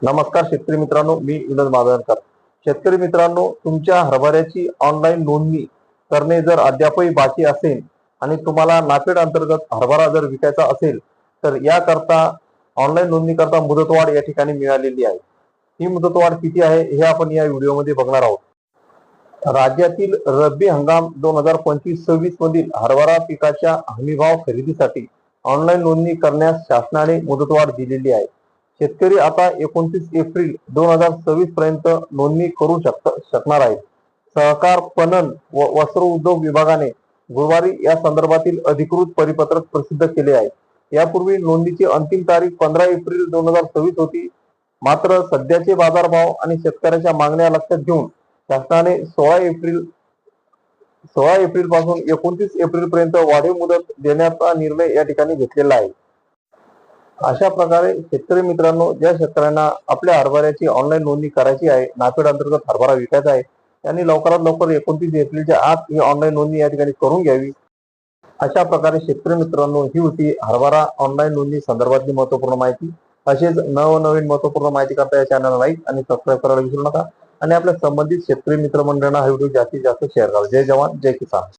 नमस्कार शेतकरी मित्रांनो, मी विनोद मादळकर. शेतकरी मित्रांनो, तुमच्या हरभऱ्याची ऑनलाईन नोंदणी करणे जर अद्यापही बाकी असेल आणि तुम्हाला नाफेड अंतर्गत हरभरा जर विकायचा असेल तर याकरता ऑनलाईन नोंदणी करता मुदतवाढ या ठिकाणी मिळालेली आहे. ही मुदतवाढ किती आहे हे आपण या व्हिडिओमध्ये बघणार आहोत. राज्यातील रब्बी हंगाम 2025-26 मधील हरभरा पिकाच्या हमीभाव खरेदीसाठी ऑनलाईन नोंदणी करण्यास शासनाने मुदतवाढ दिलेली आहे. शेतकरी आता 29 एप्रिल 2026 पर्यंत नोंदणी करू शकणार आहेत. सहकार पणन व वस्त्र उद्योग विभागाने गुरुवारी या संदर्भातील अधिकृत परिपत्रक प्रसिद्ध केले आहे. यापूर्वी नोंदणीची अंतिम तारीख 15 एप्रिल 2026 होती. मात्र सध्याचे बाजारभाव आणि शेतकऱ्यांच्या मागण्या लक्षात घेऊन शासनाने 16 एप्रिल पासून 29 एप्रिल पर्यंत वाढीव मुदत देण्याचा निर्णय या ठिकाणी घेतलेला आहे. अशा प्रकारे शेतकरी मित्रांनो, ज्या शेतकऱ्यांना आपल्या हरभऱ्याची ऑनलाईन नोंदणी करायची आहे, नाफेड अंतर्गत हरभरा विकायचा आहे, त्यांनी लवकरात लवकर 29 एप्रिलच्या आत ही ऑनलाईन नोंदणी या ठिकाणी करून घ्यावी. अशा प्रकारे शेतकरी मित्रांनो, ही होती हरभरा ऑनलाईन नोंदणी संदर्भातली महत्वपूर्ण माहिती. असेच नवनवीन महत्वपूर्ण माहिती करता या चॅनलला लाईक आणि सबस्क्राईब करायला विसरू नका आणि आपल्या संबंधित शेतकरी मित्रमंडळांना हा व्हिडिओ जास्तीत जास्त शेअर करा. जय जवान जय किसान.